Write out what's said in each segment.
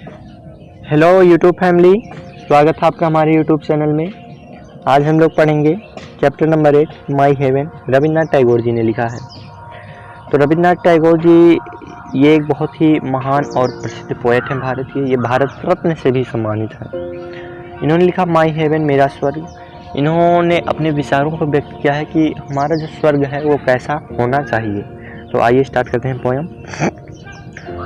Hello YouTube family, स्वागत है आपका हमारे यूट्यूब चैनल में। आज हम लोग पढ़ेंगे chapter number 8 my heaven. Rabindranath Tagore ji ने लिखा है। तो रविन्द्रनाथ टैगोर जी ये एक बहुत ही महान और प्रसिद्ध पोएट हैं भारत के। ये भारत रत्न से भी सम्मानित है। इन्होंने लिखा माई हेवन, मेरा स्वर्ग। इन्होंने अपने विचारों को व्यक्त किया है कि हमारा जो स्वर्ग है वो कैसा होना चाहिए। तो आइए स्टार्ट करते हैं poem.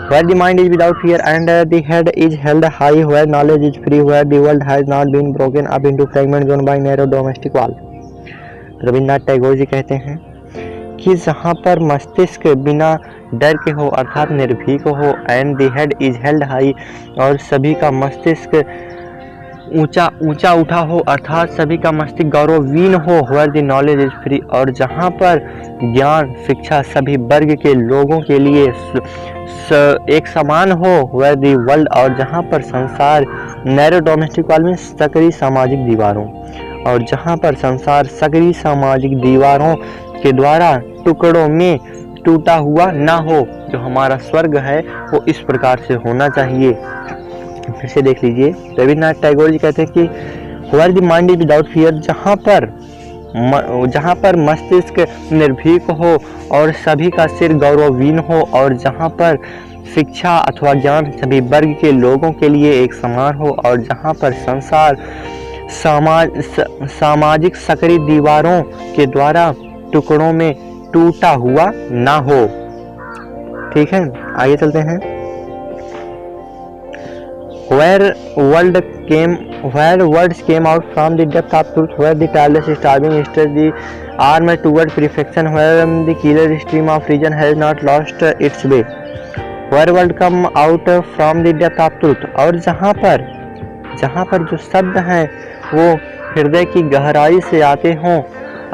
Where the mind is without fear and the head is held high, where knowledge is free, where the world has not been broken up into fragments drawn by narrow domestic wall। Rabindranath Tagore ji कहते हैं कि जहाँ पर मस्तिष्क बिना डर के हो अर्थात निर्भीक हो, and the head is held high, और सभी का मस्तिष्क ऊंचा ऊंचा उठा हो अर्थात सभी का मस्तिष्क गौरवहीन हो, where the knowledge is free, और जहाँ पर ज्ञान शिक्षा सभी वर्ग के लोगों के लिए एक समान हो, where the world, और जहाँ पर संसार नैरो डोमेस्टिक वॉल में सकरी सामाजिक दीवारों, और जहाँ पर संसार सकरी सामाजिक दीवारों के द्वारा टुकड़ों में टूटा हुआ ना हो। जो हमारा स्वर्ग है वो इस प्रकार से होना चाहिए। फिर से देख लीजिए, रविन्द्रनाथ टैगोर जी कहते हैं कि where the mind is without fear, जहाँ पर मस्तिष्क निर्भीक हो और सभी का सिर गौरवहीन हो, और जहाँ पर शिक्षा अथवा ज्ञान सभी वर्ग के लोगों के लिए एक समान हो, और जहाँ पर संसार सामाजिक सकरी दीवारों के द्वारा टुकड़ों में टूटा हुआ ना हो। ठीक है, आगे चलते हैं। Where words came out from the depth of truth, where the tireless starving stretched the arm toward perfection, where the killer stream of reason has not lost its way, where words come out from the depth of truth, और जहाँ पर जो शब्द हैं वो हृदय की गहराई से आते हों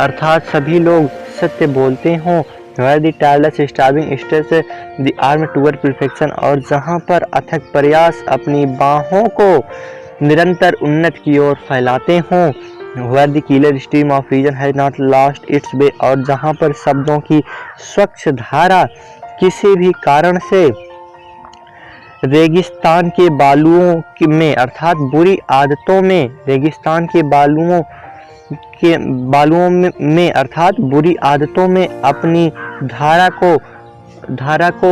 अर्थात सभी लोग सत्य बोलते हों, where the tireless striving stretches the arm toward perfection, और जहाँ पर अथक प्रयास अपनी बाहों को निरंतर उन्नत की ओर फैलाते हों, where the clear stream of reason has not lost its way, और जहाँ पर शब्दों की स्वच्छ धारा किसी भी कारण से रेगिस्तान के बालुओं में अर्थात बुरी आदतों में, रेगिस्तान के बालुओं में अर्थात बुरी आदतों में अपनी धारा को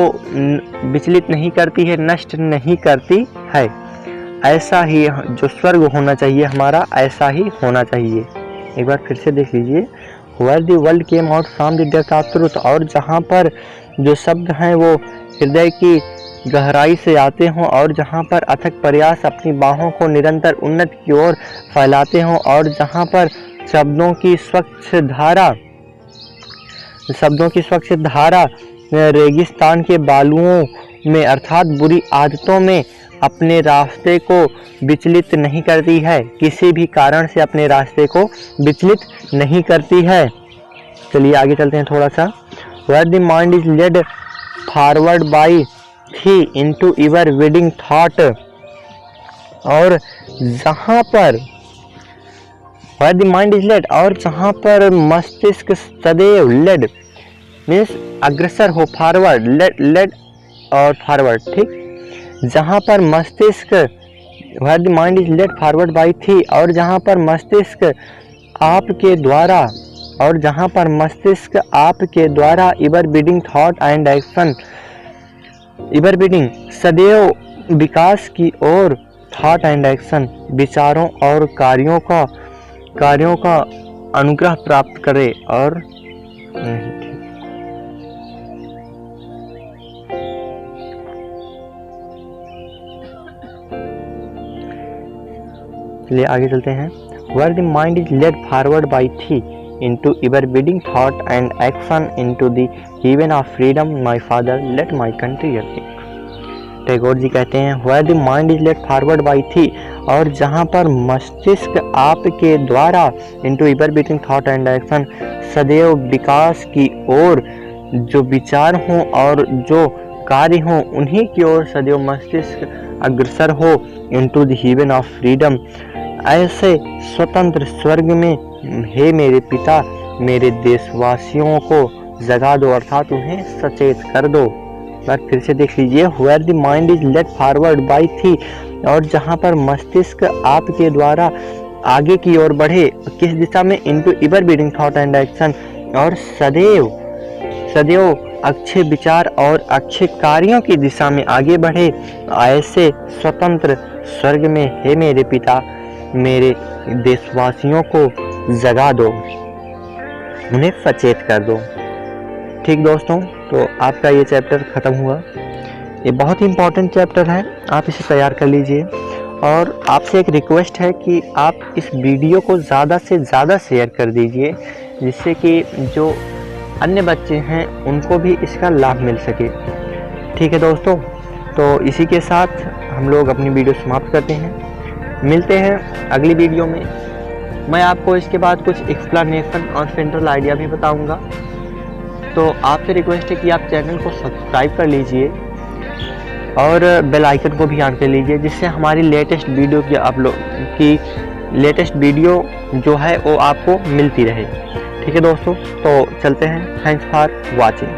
विचलित नहीं करती है, नष्ट नहीं करती है। ऐसा ही जो स्वर्ग होना चाहिए हमारा, ऐसा ही होना चाहिए। एक बार फिर से देख लीजिए, where the world came out from the depth of truth, और जहाँ पर जो शब्द हैं वो हृदय की गहराई से आते हों, और जहाँ पर अथक प्रयास अपनी बाहों को निरंतर उन्नत की ओर फैलाते हों, और जहाँ पर शब्दों की स्वच्छ धारा रेगिस्तान के बालुओं में अर्थात बुरी आदतों में अपने रास्ते को विचलित नहीं करती है, किसी भी कारण से अपने रास्ते को विचलित नहीं करती है। चलिए आगे चलते हैं थोड़ा सा। where the mind is led forward by thee into ever wedding thought, और जहाँ पर where the mind is led, और जहाँ पर मस्तिष्क सदैव led मीन्स अग्रसर हो, फॉरवर्ड लेड और फॉरवर्ड, ठीक। जहाँ पर मस्तिष्क where the mind is led forward by thee, और जहाँ पर मस्तिष्क आपके द्वारा ever bidding thought and action, ever bidding सदैव विकास की ओर, थॉट एंड एक्शन विचारों और कार्यों का अनुग्रह प्राप्त करे, और चलिए आगे चलते हैं। where the mind is led forward by thee into ever bidding thought and action into the heaven of freedom, my father let my country awake। Tagore ji कहते हैं where the mind is led forward by thee, और जहाँ पर मस्तिष्क आपके द्वारा into ever bidding thought and action सदैव विकास की ओर जो विचार हों और जो कार्य हों उन्हीं की ओर सदैव मस्तिष्क अग्रसर हो, into the heaven of freedom, ऐसे स्वतंत्र स्वर्ग में हे मेरे पिता मेरे देशवासियों को जगा दो अर्थात उन्हें सचेत कर दो। बार फिर से देख लीजिए, where the mind is led forward by thee, और जहाँ पर मस्तिष्क आपके द्वारा आगे की ओर बढ़े, किस दिशा में, into ever widening thought and action, और सदैव अच्छे विचार और अच्छे कार्यों की दिशा में आगे बढ़े, ऐसे स्वतंत्र स्वर्ग में हे मेरे पिता, मेरे देशवासियों को जगा दो, उन्हें सचेत कर दो। ठीक दोस्तों, तो आपका ये चैप्टर ख़त्म हुआ। ये बहुत ही इम्पोर्टेंट चैप्टर है, आप इसे तैयार कर लीजिए। और आपसे एक रिक्वेस्ट है कि आप इस वीडियो को ज़्यादा से ज़्यादा शेयर कर दीजिए, जिससे कि जो अन्य बच्चे हैं उनको भी इसका लाभ मिल सके। ठीक है दोस्तों, तो इसी के साथ हम लोग अपनी वीडियो समाप्त करते हैं। मिलते हैं अगली वीडियो में। मैं आपको इसके बाद कुछ एक्सप्लेनेशन और सेंट्रल आइडिया भी बताऊंगा। तो आपसे रिक्वेस्ट है कि आप चैनल को सब्सक्राइब कर लीजिए और बेल आइकन को भी ऑन कर लीजिए, जिससे हमारी लेटेस्ट वीडियो की लेटेस्ट वीडियो जो है वो आपको मिलती रहे। ठीक है दोस्तों, तो चलते हैं। Thanks for watching.